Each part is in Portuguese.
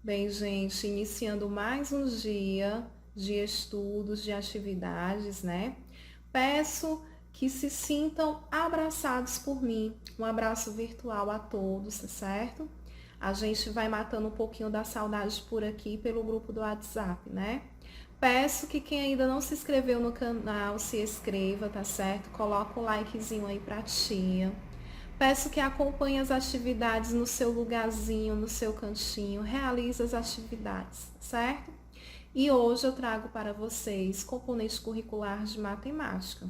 Bem, gente, iniciando mais um dia de estudos, de atividades, né? Peço que se sintam abraçados por mim. Um abraço virtual a todos, tá certo? A gente vai matando um pouquinho da saudade por aqui pelo grupo do WhatsApp, né? Peço que quem ainda não se inscreveu no canal se inscreva, tá certo? Coloca o likezinho aí pra tia. Peço que acompanhe as atividades no seu lugarzinho, no seu cantinho, realize as atividades, certo? E hoje eu trago para vocês componente curricular de matemática.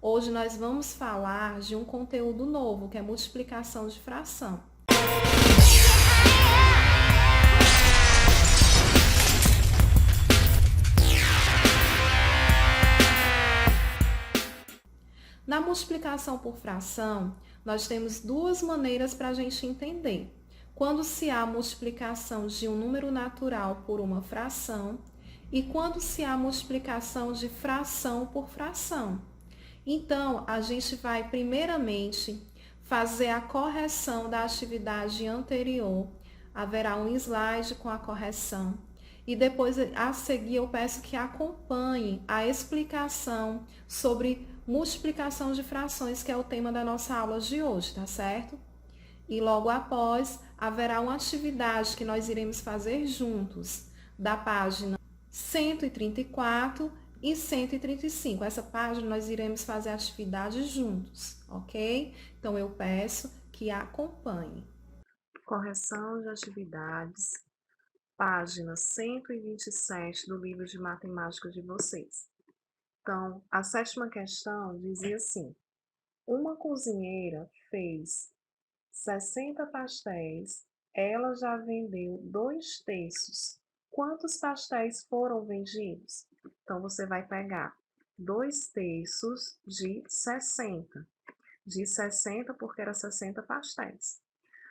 Hoje nós vamos falar de um conteúdo novo, que é multiplicação de fração. Na multiplicação por fração, nós temos duas maneiras para a gente entender. Quando se há multiplicação de um número natural por uma fração e quando se há multiplicação de fração por fração. Então, a gente vai primeiramente fazer a correção da atividade anterior. Haverá um slide com a correção. E depois, a seguir, eu peço que acompanhe a explicação sobre multiplicação de frações, que é o tema da nossa aula de hoje, tá certo? E logo após, haverá uma atividade que nós iremos fazer juntos, da página 134 e 135. Essa página nós iremos fazer atividades juntos, ok? Então eu peço que acompanhe. Correção de atividades, página 127 do livro de matemática de vocês. Então, a sétima questão dizia assim: uma cozinheira fez 60 pastéis, ela já vendeu 2/3. Quantos pastéis foram vendidos? Então, você vai pegar 2/3 de 60. De 60 porque era 60 pastéis.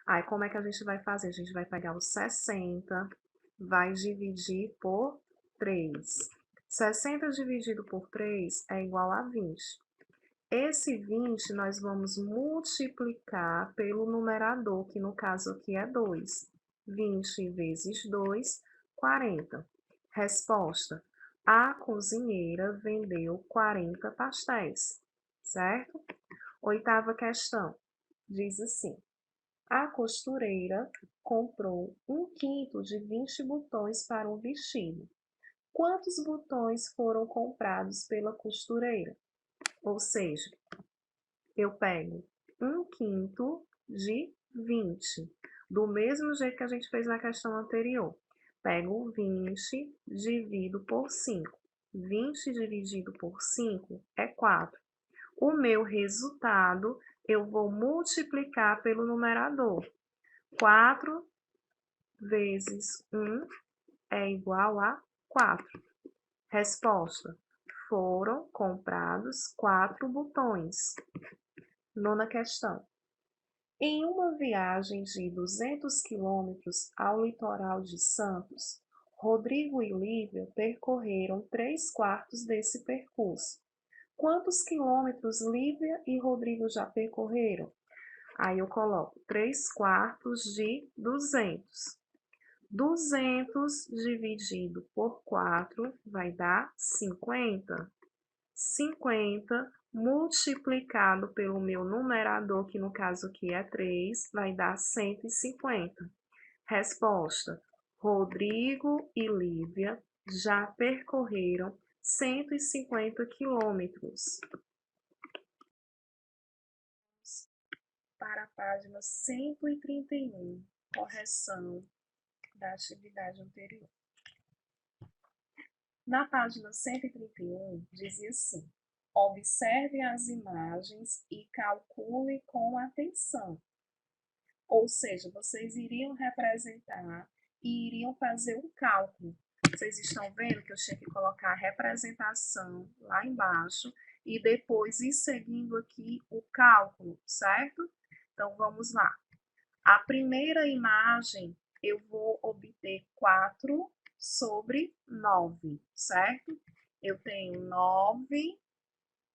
Aí, como é que a gente vai fazer? A gente vai pegar os 60, vai dividir por 3. 60 dividido por 3 é igual a 20. Esse 20 nós vamos multiplicar pelo numerador, que no caso aqui é 2. 20 vezes 2, 40. Resposta: a cozinheira vendeu 40 pastéis, certo? Oitava questão, diz assim: a costureira comprou 1/5 de 20 botões para um vestido. Quantos botões foram comprados pela costureira? Ou seja, eu pego 1/5 de 20, do mesmo jeito que a gente fez na questão anterior. Pego 20, divido por 5. 20 dividido por 5 é 4. O meu resultado eu vou multiplicar pelo numerador. 4 vezes 1 é igual a 4. Resposta: foram comprados 4 botões. Nona questão. Em uma viagem de 200 quilômetros ao litoral de Santos, Rodrigo e Lívia percorreram 3/4 desse percurso. Quantos quilômetros Lívia e Rodrigo já percorreram? Aí eu coloco 3/4 de 200. 200 dividido por 4 vai dar 50. 50 multiplicado pelo meu numerador, que no caso aqui é 3, vai dar 150. Resposta: Rodrigo e Lívia já percorreram 150 quilômetros. Para a página 131, correção da atividade anterior. Na página 131, dizia assim: observe as imagens e calcule com atenção. Ou seja, vocês iriam representar e iriam fazer um cálculo. Vocês estão vendo que eu tinha que colocar a representação lá embaixo e depois ir seguindo aqui o cálculo, certo? Então, vamos lá. A primeira imagem, eu vou obter 4 sobre 9, certo? Eu tenho 9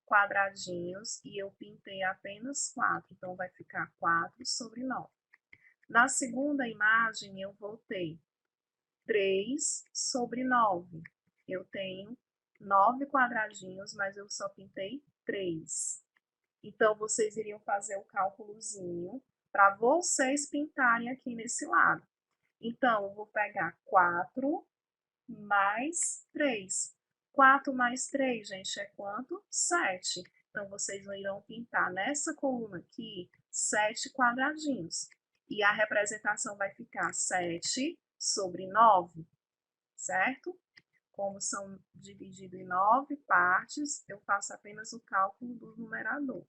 quadradinhos e eu pintei apenas 4, então vai ficar 4 sobre 9. Na segunda imagem, eu vou ter 3 sobre 9. Eu tenho 9 quadradinhos, mas eu só pintei 3. Então, vocês iriam fazer o cálculozinho para vocês pintarem aqui nesse lado. Então, eu vou pegar 4 mais 3. 4 mais 3, gente, é quanto? 7. Então, vocês irão pintar nessa coluna aqui 7 quadradinhos. E a representação vai ficar 7 sobre 9, certo? Como são divididos em 9 partes, eu faço apenas o cálculo do numerador.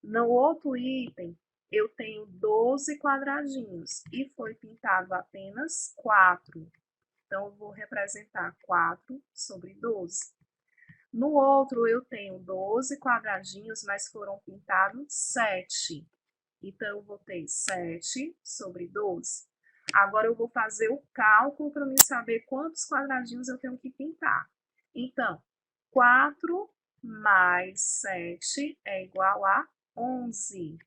No outro item, eu tenho 12 quadradinhos e foi pintado apenas 4. Então, eu vou representar 4 sobre 12. No outro, eu tenho 12 quadradinhos, mas foram pintados 7. Então, eu vou ter 7 sobre 12. Agora, eu vou fazer o cálculo para me saber quantos quadradinhos eu tenho que pintar. Então, 4 mais 7 é igual a 11.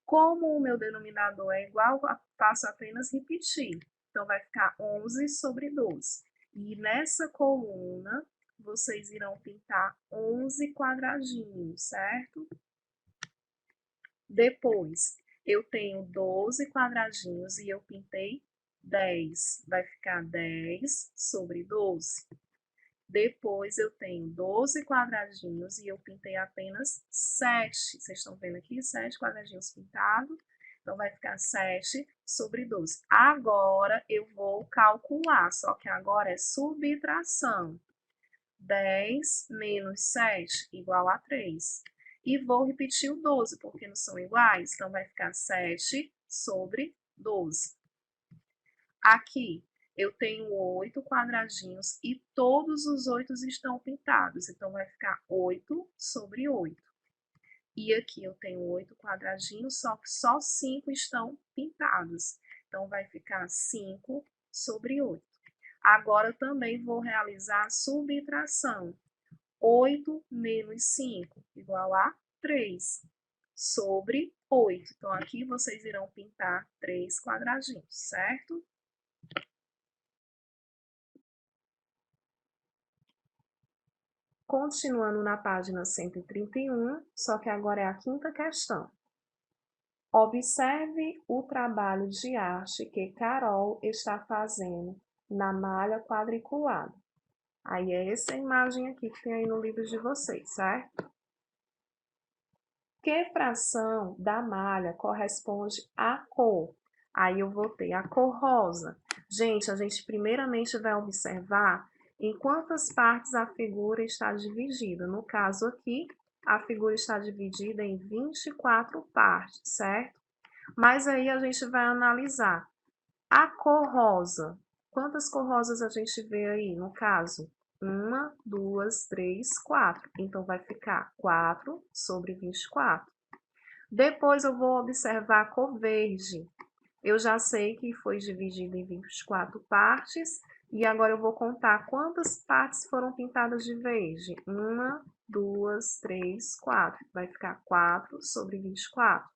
Como o meu denominador é igual, faço apenas repetir. Então, vai ficar 11 sobre 12. E nessa coluna, vocês irão pintar 11 quadradinhos, certo? Depois, eu tenho 12 quadradinhos e eu pintei 10. Vai ficar 10 sobre 12. Depois, eu tenho 12 quadradinhos e eu pintei apenas 7. Vocês estão vendo aqui? 7 quadradinhos pintados. Então, vai ficar 7 sobre 12. Agora, eu vou calcular, só que agora é subtração. 10 menos 7 igual a 3. E vou repetir o 12, porque não são iguais. Então, vai ficar 7 sobre 12. Aqui, eu tenho 8 quadradinhos e todos os 8 estão pintados. Então, vai ficar 8 sobre 8. E aqui eu tenho 8 quadradinhos, só que só 5 estão pintados. Então, vai ficar 5 sobre 8. Agora, eu também vou realizar a subtração. 8 menos 5 igual a 3 sobre 8. Então, aqui vocês irão pintar 3 quadradinhos, certo? Continuando na página 131, só que agora é a quinta questão. Observe o trabalho de arte que Carol está fazendo na malha quadriculada. Aí é essa imagem aqui que tem aí no livro de vocês, certo? Que fração da malha corresponde à cor? Aí eu vou ter a cor rosa. Gente, a gente primeiramente vai observar em quantas partes a figura está dividida. No caso aqui, a figura está dividida em 24 partes, certo? Mas aí a gente vai analisar a cor rosa. Quantas cor rosas a gente vê aí, no caso? 1, 2, 3, 4. Então, vai ficar 4 sobre 24. Depois, eu vou observar a cor verde. Eu já sei que foi dividida em 24 partes. E agora eu vou contar quantas partes foram pintadas de verde. 1, 2, 3, 4. Vai ficar 4 sobre 24.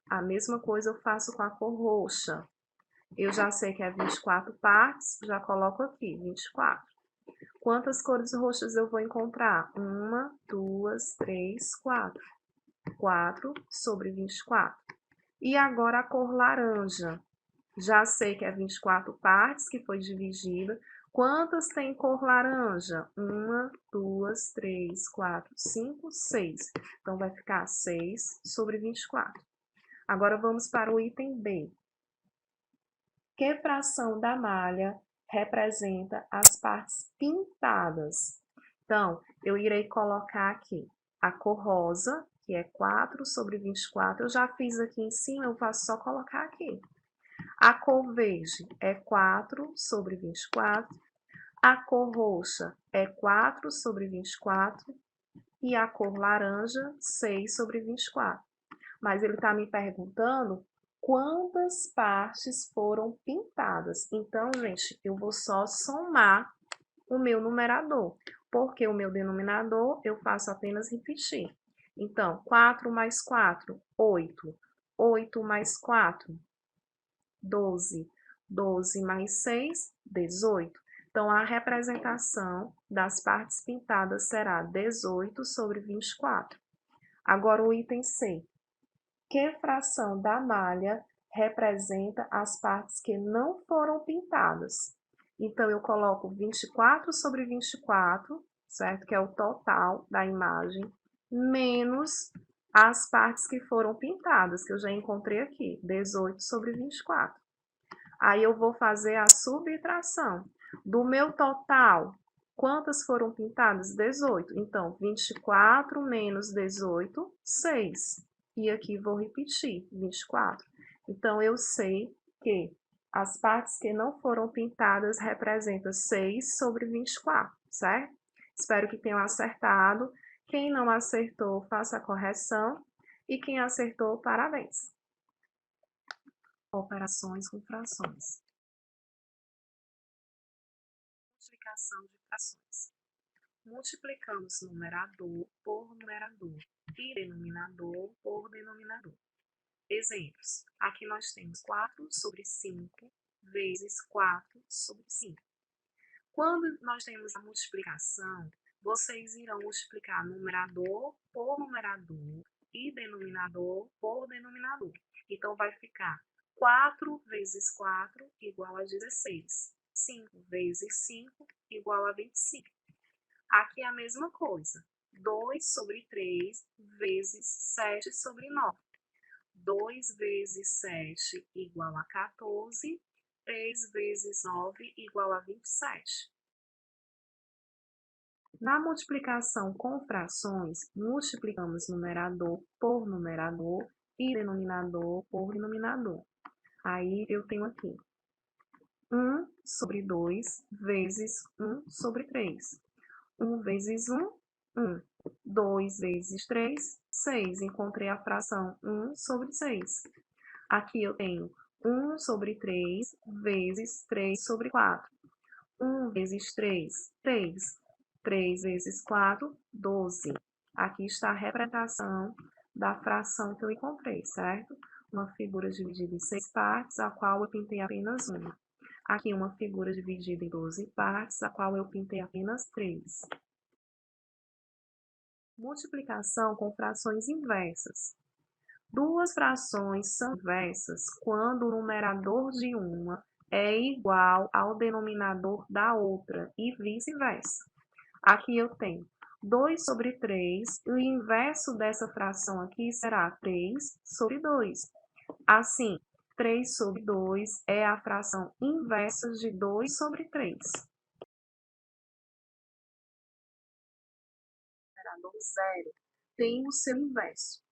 A mesma coisa eu faço com a cor roxa. Eu já sei que é 24 partes, já coloco aqui, 24. Quantas cores roxas eu vou encontrar? 1, 2, 3, 4. 4 sobre 24. E agora a cor laranja. Já sei que é 24 partes, que foi dividida. Quantas tem cor laranja? 1, 2, 3, 4, 5, 6. Então, vai ficar 6 sobre 24. Agora, vamos para o item B. Que fração da malha representa as partes pintadas? Então, eu irei colocar aqui a cor rosa, que é 4 sobre 24. Eu já fiz aqui em cima, eu faço só colocar aqui. A cor verde é 4 sobre 24. A cor roxa é 4 sobre 24. E a cor laranja, 6 sobre 24. Mas ele está me perguntando quantas partes foram pintadas. Então, gente, eu vou só somar o meu numerador, porque o meu denominador eu faço apenas repetir. Então, 4 mais 4, 8. 8 mais 4, 12. 12 mais 6, 18. Então, a representação das partes pintadas será 18 sobre 24. Agora, o item C. Que fração da malha representa as partes que não foram pintadas? Então, eu coloco 24 sobre 24, certo? Que é o total da imagem, menos as partes que foram pintadas, que eu já encontrei aqui, 18 sobre 24. Aí eu vou fazer a subtração. Do meu total, quantas foram pintadas? 18. Então, 24 menos 18, 6. E aqui vou repetir, 24. Então, eu sei que as partes que não foram pintadas representam 6 sobre 24, certo? Espero que tenham acertado. Quem não acertou, faça a correção. E quem acertou, parabéns. Operações com frações. Multiplicação de frações. Multiplicamos numerador por numerador e denominador por denominador. Exemplos. Aqui nós temos 4 sobre 5 vezes 4 sobre 5. Quando nós temos a multiplicação, vocês irão multiplicar numerador por numerador e denominador por denominador. Então, vai ficar 4 vezes 4 igual a 16. 5 vezes 5 igual a 25. Aqui é a mesma coisa. 2 sobre 3 vezes 7 sobre 9. 2 vezes 7 igual a 14. 3 vezes 9 igual a 27. Na multiplicação com frações, multiplicamos numerador por numerador e denominador por denominador. Aí eu tenho aqui 1 sobre 2 vezes 1 sobre 3. 1 vezes 1, 1. 2 vezes 3, 6. Encontrei a fração 1 sobre 6. Aqui eu tenho 1 sobre 3 vezes 3 sobre 4. 1 vezes 3, 3. 3 vezes 4, 12. Aqui está a representação da fração que eu encontrei, certo? Uma figura dividida em 6 partes, a qual eu pintei apenas uma. Aqui uma figura dividida em 12 partes, a qual eu pintei apenas 3. Multiplicação com frações inversas. Duas frações são inversas quando o numerador de uma é igual ao denominador da outra e vice-versa. Aqui eu tenho 2 sobre 3, e o inverso dessa fração aqui será 3 sobre 2. Assim, 3 sobre 2 é a fração inversa de 2 sobre 3. O numerador 0 tem o seu inverso.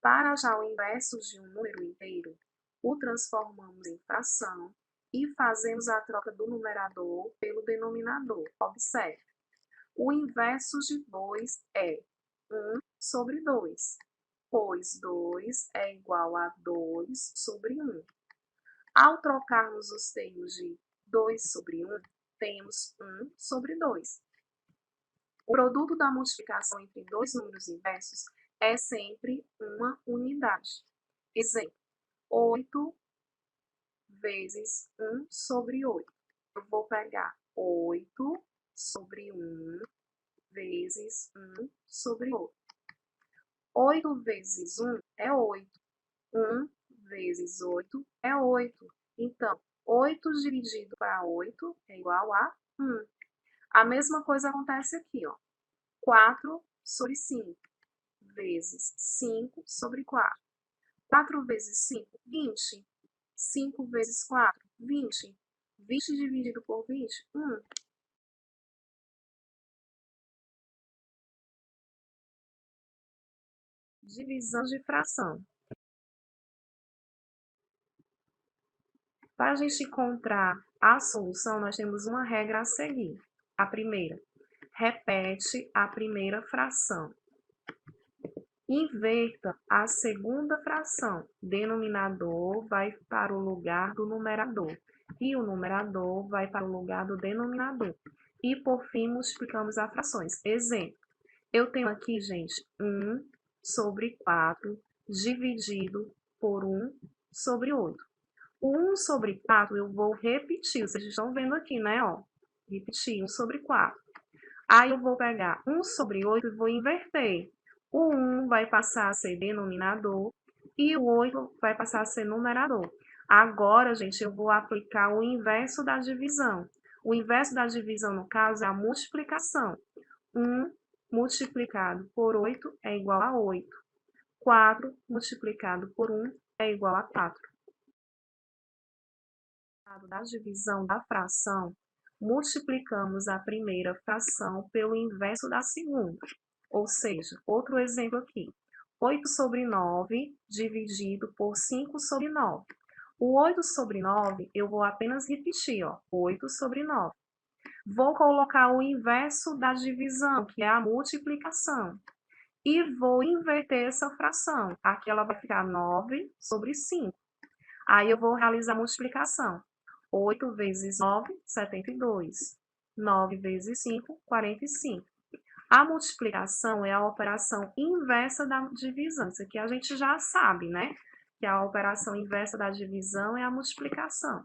Para já o inverso de um número inteiro, o transformamos em fração e fazemos a troca do numerador pelo denominador. Observe. O inverso de 2 é 1 sobre 2, pois 2 é igual a 2 sobre 1. Ao trocarmos os termos de 2 sobre 1, temos 1 sobre 2. O produto da multiplicação entre dois números inversos é sempre uma unidade. Exemplo, 8 vezes 1 sobre 8. Eu vou pegar 8 sobre 1 vezes 1 sobre 8. 8 vezes 1 é 8. 1 vezes 8 é 8. Então, 8 dividido para 8 é igual a 1. A mesma coisa acontece aqui, ó. 4 sobre 5 vezes 5 sobre 4. 4 vezes 5, 20. 5 vezes 4, 20. 20 dividido por 20, 1. Divisão de fração. Para a gente encontrar a solução, nós temos uma regra a seguir. A primeira, repete a primeira fração. Inverta a segunda fração. Denominador vai para o lugar do numerador e o numerador vai para o lugar do denominador. E, por fim, multiplicamos as frações. Exemplo, eu tenho aqui, gente, 1 sobre 4 dividido por 1 sobre 8. O 1 sobre 4 eu vou repetir, vocês estão vendo aqui, né, ó. Repetir, 1 sobre 4. Aí eu vou pegar 1 sobre 8 e vou inverter. O 1 vai passar a ser denominador e o 8 vai passar a ser numerador. Agora, gente, eu vou aplicar o inverso da divisão. O inverso da divisão, no caso, é a multiplicação. 1 multiplicado por 8 é igual a 8. 4 multiplicado por 1 é igual a 4. Da divisão da fração, multiplicamos a primeira fração pelo inverso da segunda. Ou seja, outro exemplo aqui, 8 sobre 9 dividido por 5 sobre 9. O 8 sobre 9, eu vou apenas repetir, ó, 8 sobre 9. Vou colocar o inverso da divisão, que é a multiplicação. E vou inverter essa fração. Aqui ela vai ficar 9 sobre 5. Aí eu vou realizar a multiplicação. 8 vezes 9, 72. 9 vezes 5, 45. A multiplicação é a operação inversa da divisão. Isso aqui a gente já sabe, né? Que a operação inversa da divisão é a multiplicação.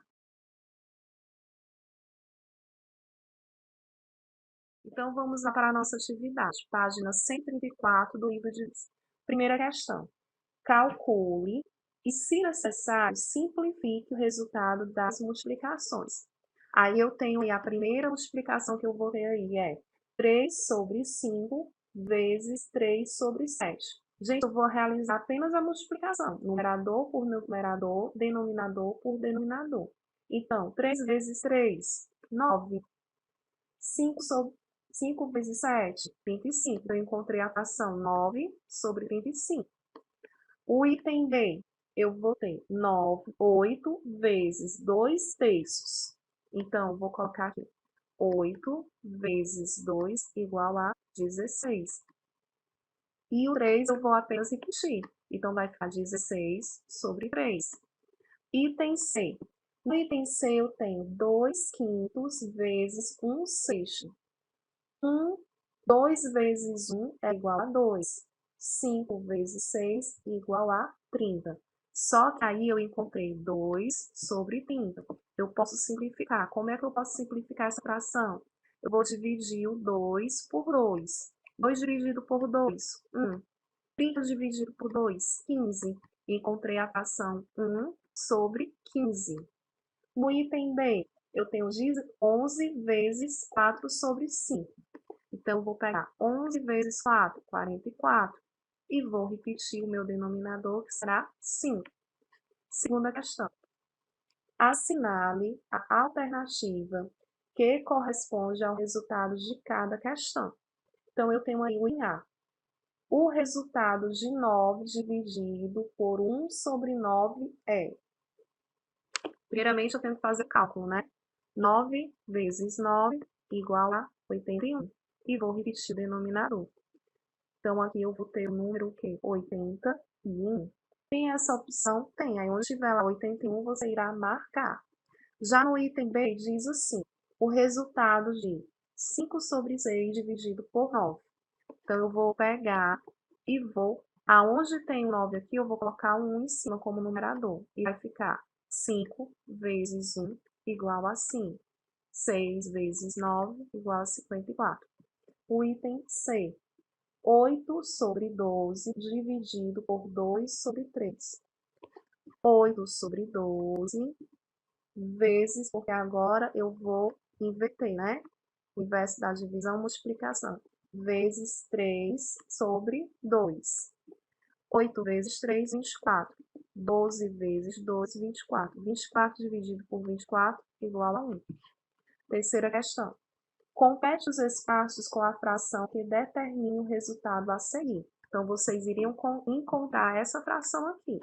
Então, vamos lá para a nossa atividade. Página 134 do livro de... Primeira questão. Calcule e, se necessário, simplifique o resultado das multiplicações. Aí eu tenho a primeira multiplicação que eu vou ter aí é 3 sobre 5 vezes 3 sobre 7. Gente, eu vou realizar apenas a multiplicação, numerador por numerador, denominador por denominador. Então, 3 vezes 3, 9. 5 vezes 7, 25. Eu encontrei a fração 9 sobre 25. O item B, eu vou ter 8 vezes 2 terços. Então, eu vou colocar aqui 8 vezes 2 igual a 16. E o 3 eu vou apenas repetir. Então, vai ficar 16 sobre 3. Item C. No item C, eu tenho 2 quintos vezes 1 sexto. 2 vezes 1 é igual a 2. 5 vezes 6 igual a 30. Só que aí eu encontrei 2 sobre 30. Eu posso simplificar. Como é que eu posso simplificar essa fração? Eu vou dividir o 2 por 2. 2 dividido por 2, 1. 30 dividido por 2, 15. Encontrei a fração 1 sobre 15. No item B, eu tenho 11 vezes 4 sobre 5. Então, eu vou pegar 11 vezes 4, 44. E vou repetir o meu denominador, que será 5. Segunda questão. Assinale a alternativa que corresponde ao resultado de cada questão. Então, eu tenho aí o em A. O resultado de 9 dividido por 1 sobre 9 é... Primeiramente, eu tenho que fazer cálculo, né? 9 vezes 9 igual a 81. E vou repetir o denominador. Então, aqui eu vou ter o número o quê? 81. Tem essa opção? Tem. Aí, onde tiver lá 81, você irá marcar. Já no item B, diz assim, o resultado de 5 sobre 6 dividido por 9. Então, eu vou pegar e vou... Aonde tem o 9 aqui, eu vou colocar um 1 em cima como numerador. E vai ficar 5 vezes 1 igual a 5. 6 vezes 9 igual a 54. O item C. 8 sobre 12 dividido por 2 sobre 3. 8 sobre 12 vezes, porque agora eu vou inverter, né? O inverso da divisão, multiplicação. Vezes 3 sobre 2. 8 vezes 3, 24. 12 vezes 2, 24. 24 dividido por 24 igual a 1. Terceira questão. Complete os espaços com a fração que determina o resultado a seguir. Então, vocês iriam encontrar essa fração aqui.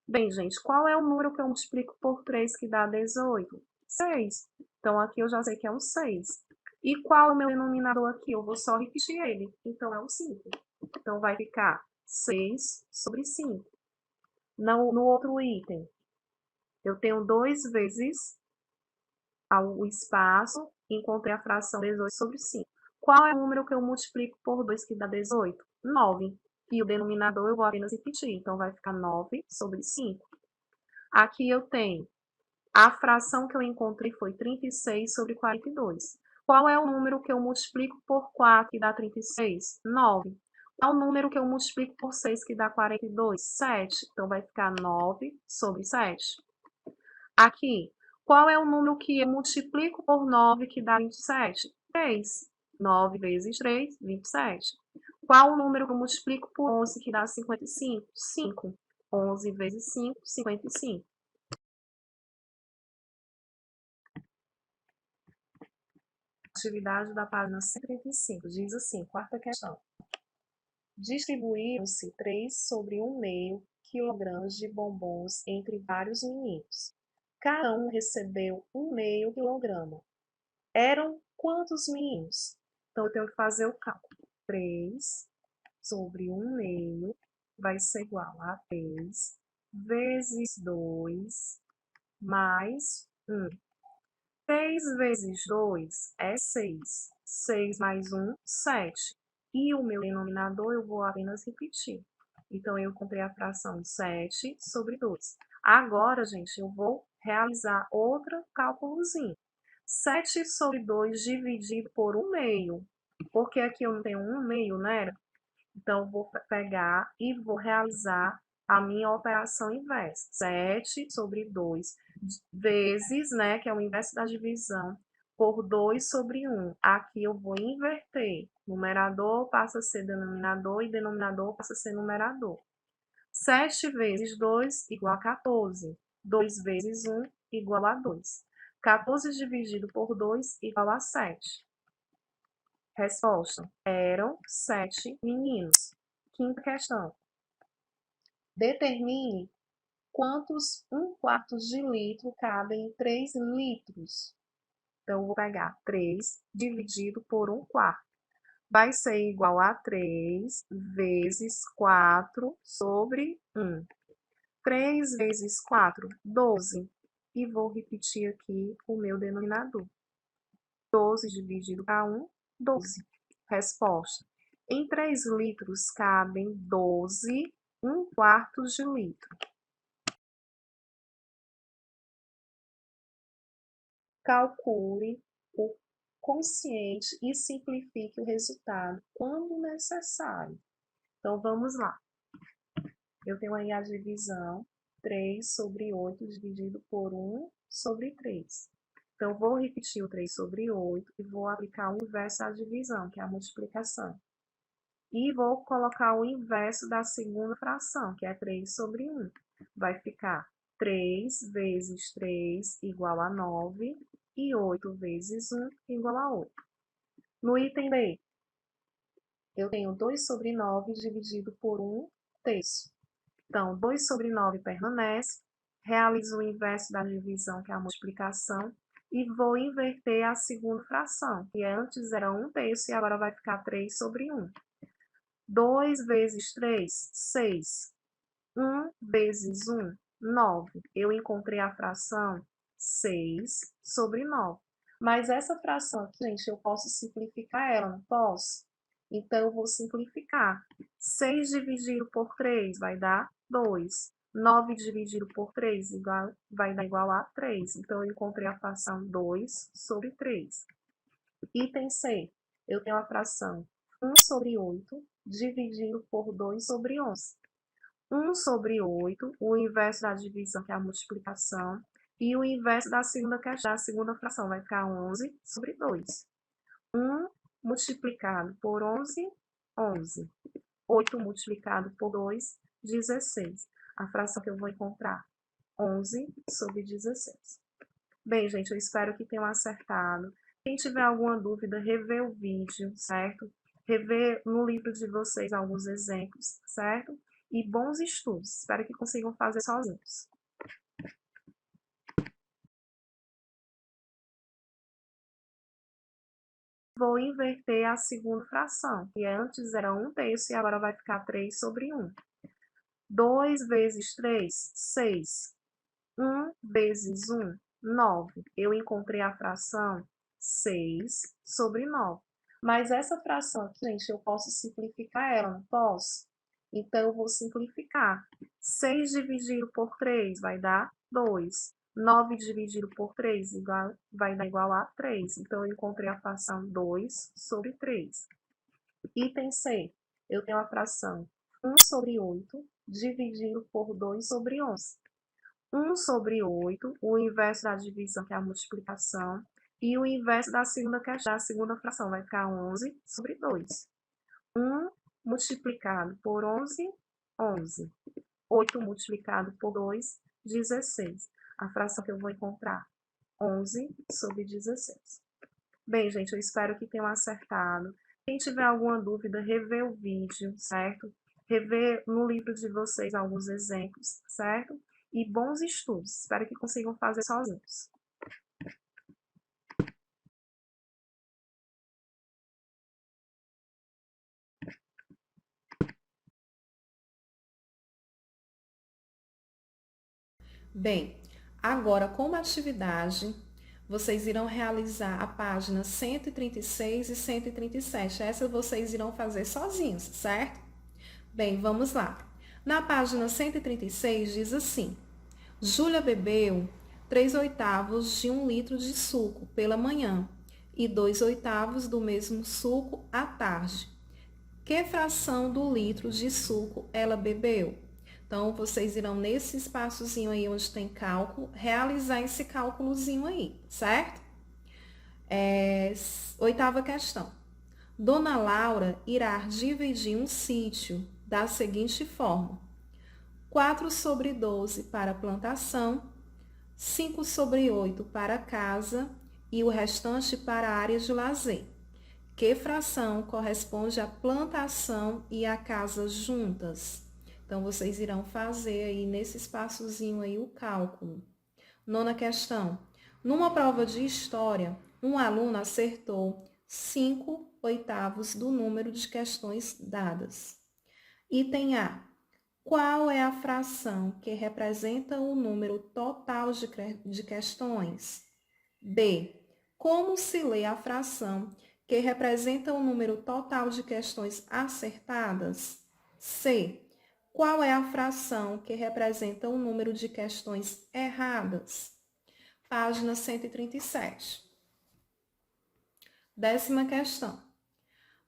Bem, gente, qual é o número que eu multiplico por 3 que dá 18? 6. Então, aqui eu já sei que é um 6. E qual é o meu denominador aqui? Eu vou só repetir ele. Então, é um 5. Então, vai ficar 6 sobre 5. No outro item, eu tenho 2 vezes o espaço e encontrei a fração 18 sobre 5. Qual é o número que eu multiplico por 2 que dá 18? 9. E o denominador eu vou apenas repetir. Então, vai ficar 9 sobre 5. Aqui eu tenho A fração que eu encontrei foi 36 sobre 42. Qual é o número que eu multiplico por 4 que dá 36? 9. Qual é o número que eu multiplico por 6 que dá 42? 7. Então, vai ficar 9 sobre 7. Aqui, qual é o número que eu multiplico por 9 que dá 27? 3. 9 vezes 3, 27. Qual o número que eu multiplico por 11 que dá 55? 5. 11 vezes 5, 55. Atividade da página 135 diz assim, quarta questão. Distribuíram-se 3 sobre 1/2 quilogramas de bombons entre vários meninos. Cada um recebeu 1/2 quilograma. Eram quantos meninos? Então, eu tenho que fazer o cálculo. 3 sobre 1/2 vai ser igual a 3 vezes 2 mais 1. 3 vezes 2 é 6. 6 mais 1, 7. E o meu denominador eu vou apenas repetir. Então, eu encontrei a fração 7 sobre 2. Agora, gente, eu vou realizar outro cálculozinho. 7 sobre 2 dividido por 1/2. Porque aqui eu não tenho 1/2, né? Então, eu vou pegar e vou realizar a minha operação inversa. 7 sobre 2 vezes, né, que é o inverso da divisão, por 2 sobre 1. Aqui eu vou inverter. Numerador passa a ser denominador e denominador passa a ser numerador. 7 vezes 2 igual a 14. 2 vezes 1 igual a 2. 14 dividido por 2 igual a 7. Resposta: eram 7 meninos. Quinta questão. Determine quantos 1/4 de litro cabem em 3 litros. Então, eu vou pegar 3 dividido por 1/4. Vai ser igual a 3 vezes 4 sobre 1. 3 vezes 4, 12. E vou repetir aqui o meu denominador. 12 dividido para 1, 12. Resposta: em 3 litros cabem 12 1/4 de litro. Calcule o quociente e simplifique o resultado quando necessário. Então, vamos lá. Eu tenho aí a divisão 3 sobre 8 dividido por 1 sobre 3. Então, vou repetir o 3 sobre 8 e vou aplicar o inverso da divisão, que é a multiplicação. E vou colocar o inverso da segunda fração, que é 3 sobre 1. Vai ficar 3 vezes 3 igual a 9 e 8 vezes 1 igual a 8. No item B, eu tenho 2 sobre 9 dividido por 1/3. Então, 2 sobre 9 permanece, realizo o inverso da divisão, que é a multiplicação, e vou inverter a segunda fração, que antes era 1/3 e agora vai ficar 3 sobre 1. 2 vezes 3, 6. 1 vezes 1, 9. Eu encontrei a fração 6 sobre 9. Mas essa fração aqui, gente, eu posso simplificar ela, não posso? Então, eu vou simplificar. 6 dividido por 3 vai dar 2. 9 dividido por 3 vai dar igual a 3. Então, eu encontrei a fração 2 sobre 3. Item C. Eu tenho a fração 1 sobre 8 dividido por 2 sobre 11. 1 sobre 8, o inverso da divisão, que é a multiplicação, e o inverso da segunda fração, vai ficar 11 sobre 2. 1 multiplicado por 11, 11. 8 multiplicado por 2, 16. A fração que eu vou encontrar, 11 sobre 16. Bem, gente, eu espero que tenham acertado. Quem tiver alguma dúvida, rever o vídeo, certo? Rever no livro de vocês alguns exemplos, certo? E bons estudos. Espero que consigam fazer sozinhos. Vou inverter a segunda fração, que antes era 1/3 e agora vai ficar 3 sobre 1. 2 vezes 3, 6. 1 vezes 1, 9. Eu encontrei a fração 6 sobre 9. Mas essa fração aqui, gente, eu posso simplificar ela, não posso? Então, eu vou simplificar. 6 dividido por 3 vai dar 2. 9 dividido por 3 vai dar igual a 3. Então, eu encontrei a fração 2 sobre 3. Item C, eu tenho a fração 1 sobre 8 dividido por 2 sobre 11. 1 sobre 8, o inverso da divisão, que é a multiplicação, e o inverso da segunda fração vai ficar 11 sobre 2. 1 multiplicado por 11, 11. 8 multiplicado por 2, 16. A fração que eu vou encontrar, 11 sobre 16. Bem, gente, eu espero que tenham acertado. Quem tiver alguma dúvida, rever o vídeo, certo? Rever no livro de vocês alguns exemplos, certo? E bons estudos. Espero que consigam fazer sozinhos. Bem, agora como atividade, vocês irão realizar a página 136 e 137. Essa vocês irão fazer sozinhos, certo? Bem, vamos lá. Na página 136 diz assim: Júlia bebeu 3/8 de 1 litro de suco pela manhã e 2/8 do mesmo suco à tarde. Que fração do litro de suco ela bebeu? Então, vocês irão nesse espaçozinho aí onde tem cálculo, realizar esse cálculozinho aí, certo? Oitava questão. Dona Laura irá dividir um sítio da seguinte forma: 4 sobre 12 para plantação, 5 sobre 8 para casa e o restante para a área de lazer. Que fração corresponde à plantação e à casa juntas? Então, vocês irão fazer aí nesse espaçozinho aí o cálculo. Nona questão. Numa prova de história, um aluno acertou 5/8 do número de questões dadas. Item A. Qual é a fração que representa o número total de questões? B. Como se lê a fração que representa o número total de questões acertadas? C. Qual é a fração que representa o número de questões erradas? Página 137. 10ª questão.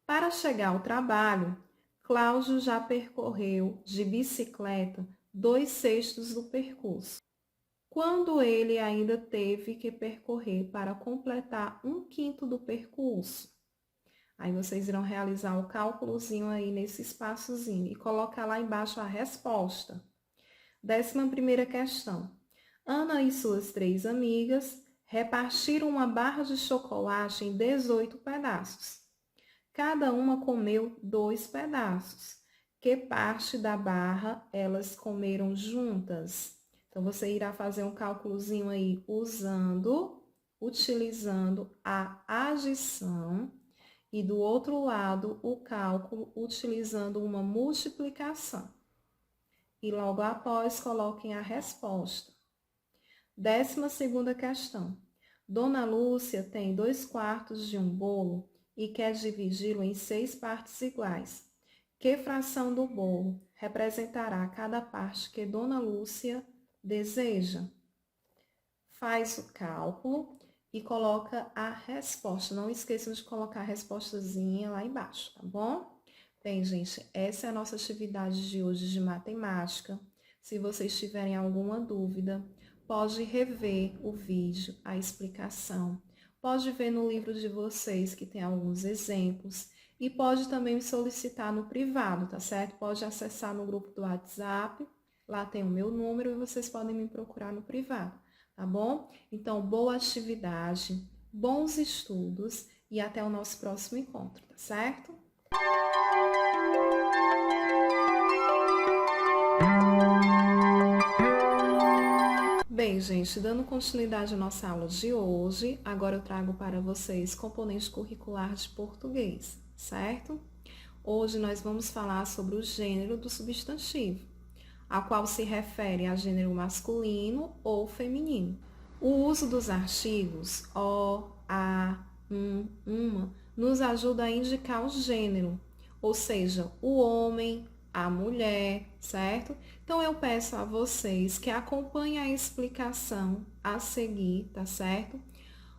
Para chegar ao trabalho, Cláudio já percorreu de bicicleta 2/6 do percurso. Quando ele ainda teve que percorrer para completar 1/5 do percurso? Aí vocês irão realizar o cálculozinho aí nesse espaçozinho e colocar lá embaixo a resposta. 11ª questão. Ana e suas 3 amigas repartiram uma barra de chocolate em 18 pedaços. Cada uma comeu 2 pedaços. Que parte da barra elas comeram juntas? Então, você irá fazer um cálculozinho aí utilizando a adição e do outro lado o cálculo utilizando uma multiplicação. E logo após coloquem a resposta. 12ª questão. Dona Lúcia tem 2/4 de um bolo e quer dividi-lo em 6 partes iguais. Que fração do bolo representará cada parte que Dona Lúcia deseja? Faz o cálculo e coloca a resposta. Não esqueçam de colocar a respostazinha lá embaixo, tá bom? Bem, gente, essa é a nossa atividade de hoje de matemática. Se vocês tiverem alguma dúvida, pode rever o vídeo, a explicação. Pode ver no livro de vocês que tem alguns exemplos. E pode também me solicitar no privado, tá certo? Pode acessar no grupo do WhatsApp. Lá tem o meu número e vocês podem me procurar no privado, tá bom? Então, boa atividade, bons estudos e até o nosso próximo encontro, tá certo? Bem, gente, dando continuidade à nossa aula de hoje, agora eu trago para vocês componente curricular de português, certo? Hoje nós vamos falar sobre o gênero do substantivo, a qual se refere a gênero masculino ou feminino. O uso dos artigos o, a, uma nos ajuda a indicar o gênero, ou seja, o homem, a mulher, certo? Então eu peço a vocês que acompanhem a explicação a seguir, tá certo?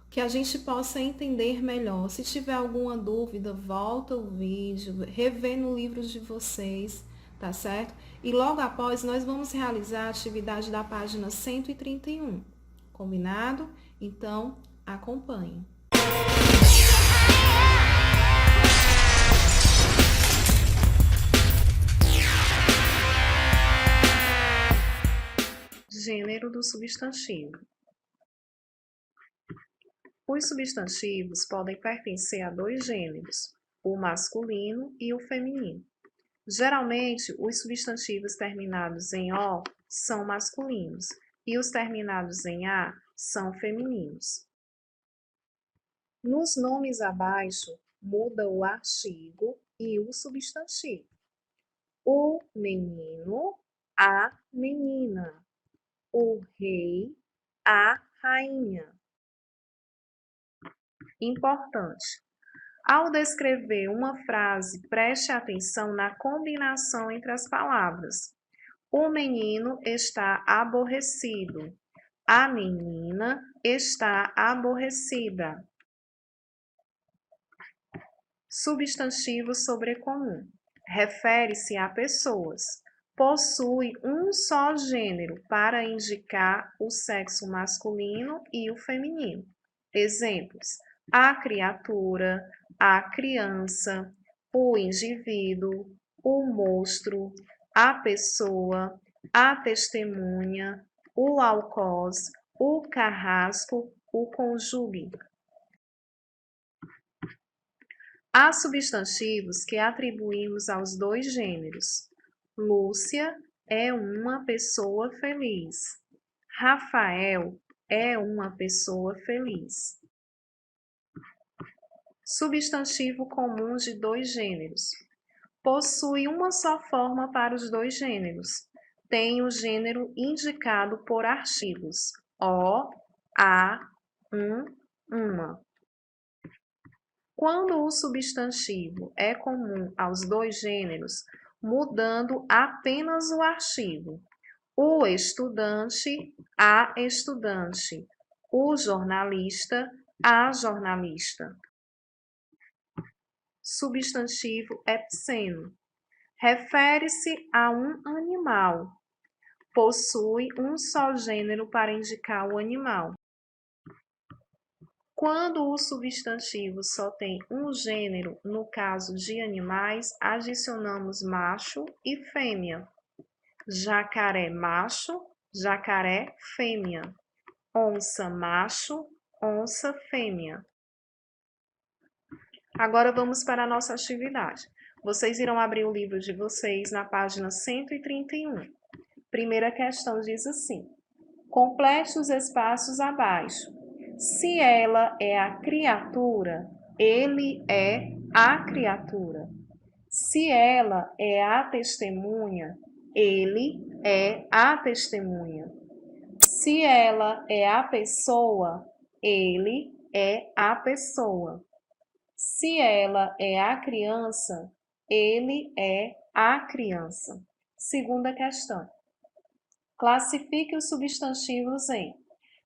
Que a gente possa entender melhor. Se tiver alguma dúvida, volta o vídeo, revê no livro de vocês, tá certo? E logo após nós vamos realizar a atividade da página 131, combinado? Então, acompanhe. Gênero do substantivo. Os substantivos podem pertencer a dois gêneros, o masculino e o feminino. Geralmente, os substantivos terminados em O são masculinos e os terminados em A são femininos. Nos nomes abaixo, muda o artigo e o substantivo. O menino, a menina. O rei, a rainha. Importante. Ao descrever uma frase, preste atenção na combinação entre as palavras. O menino está aborrecido. A menina está aborrecida. Substantivo sobrecomum. Refere-se a pessoas. Possui um só gênero para indicar o sexo masculino e o feminino. Exemplos: a criatura, a criança, o indivíduo, o monstro, a pessoa, a testemunha, o algoz, o carrasco, o cônjuge. Há substantivos que atribuímos aos dois gêneros. Lúcia é uma pessoa feliz. Rafael é uma pessoa feliz. Substantivo comum de dois gêneros. Possui uma só forma para os dois gêneros. Tem o gênero indicado por artigos. O, a, uma. Quando o substantivo é comum aos dois gêneros, mudando apenas o artigo. O estudante, a estudante. O jornalista, a jornalista. Substantivo epiceno. Refere-se a um animal. Possui um só gênero para indicar o animal. Quando o substantivo só tem um gênero, no caso de animais, adicionamos macho e fêmea. Jacaré macho, jacaré fêmea. Onça macho, onça fêmea. Agora vamos para a nossa atividade. Vocês irão abrir o livro de vocês na página 131. Primeira questão diz assim: complete os espaços abaixo. Se ela é a criatura, ele é a criatura. Se ela é a testemunha, ele é a testemunha. Se ela é a pessoa, ele é a pessoa. Se ela é a criança, ele é a criança. Segunda questão. Classifique os substantivos em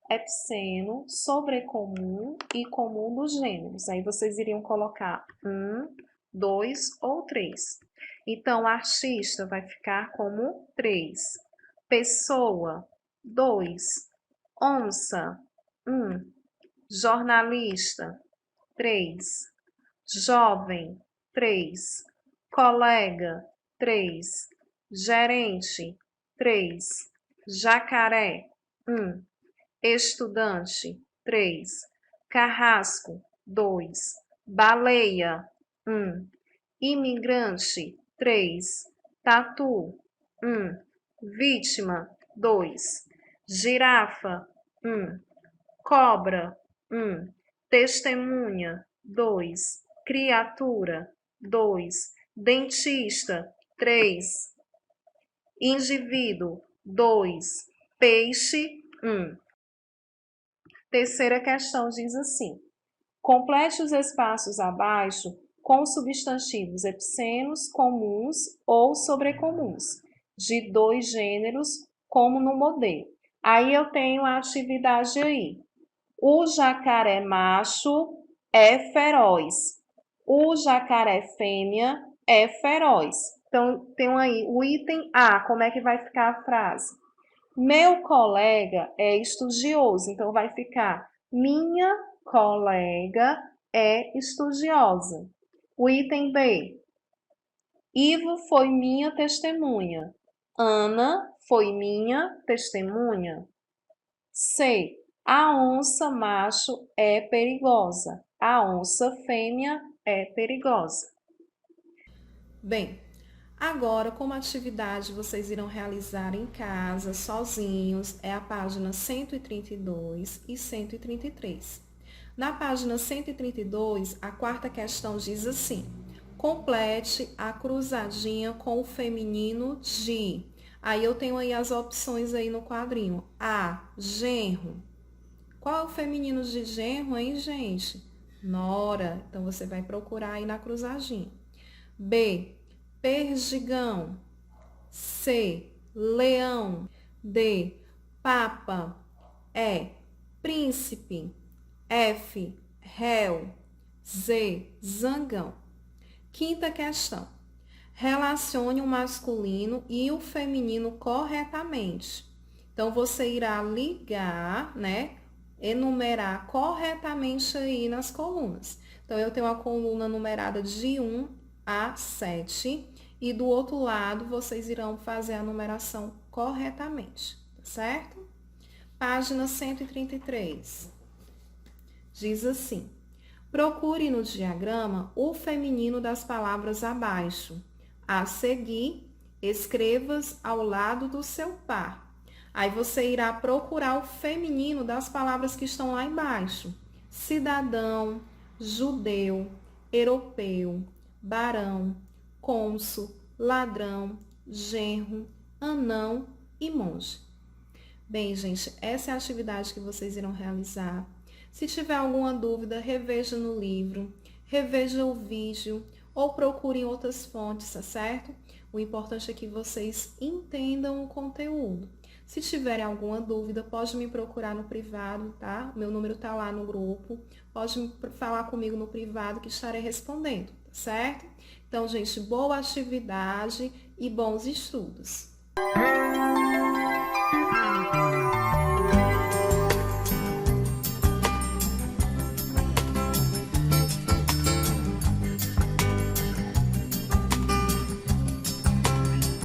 epiceno, sobrecomum e comum dos gêneros. Aí vocês iriam colocar 1, 2 ou 3. Então, artista vai ficar como 3. Pessoa, 2. Onça, 1. Jornalista, 3. Jovem, 3. Colega, 3. Gerente, 3. Jacaré, 1. Estudante, 3. Carrasco, 2. Baleia, 1. Imigrante, 3. Tatu, 1. Vítima, 2. Girafa, 1. Cobra, 1. Testemunha, 2. Criatura, 2. Dentista, 3. Indivíduo, 2. Peixe, 1. Terceira questão diz assim: complete os espaços abaixo com substantivos epicenos, comuns ou sobrecomuns, de 2 gêneros, como no modelo. Aí eu tenho a atividade aí. O jacaré macho é feroz. O jacaré fêmea é feroz. Então, tem aí o item A, como é que vai ficar a frase? Meu colega é estudioso, então vai ficar minha colega é estudiosa. O item B, Ivo foi minha testemunha. Ana foi minha testemunha. C, a onça macho é perigosa. A onça fêmea é perigosa. Bem, agora, como atividade vocês irão realizar em casa, sozinhos, é a página 132 e 133. Na página 132, a quarta questão diz assim: complete a cruzadinha com o feminino de. Aí eu tenho aí as opções aí no quadrinho. A, genro. Qual é o feminino de genro, hein, gente? Nora. Então, você vai procurar aí na cruzadinha. B, perdigão. C, leão. D, papa. E, príncipe. F, réu. Z, zangão. Quinta questão. Relacione o masculino e o feminino corretamente. Então, você irá ligar, né? Enumerar corretamente aí nas colunas. Então, eu tenho a coluna numerada de 1 a 7 e do outro lado vocês irão fazer a numeração corretamente, tá certo? Página 133. Diz assim: procure no diagrama o feminino das palavras abaixo. A seguir, escreva-as ao lado do seu par. Aí você irá procurar o feminino das palavras que estão lá embaixo. Cidadão, judeu, europeu, barão, cônsul, ladrão, genro, anão e monge. Bem, gente, essa é a atividade que vocês irão realizar. Se tiver alguma dúvida, reveja no livro, reveja o vídeo ou procure em outras fontes, tá certo? O importante é que vocês entendam o conteúdo. Se tiverem alguma dúvida, pode me procurar no privado, tá? Meu número tá lá no grupo. Pode falar comigo no privado que estarei respondendo, tá certo? Então, gente, boa atividade e bons estudos!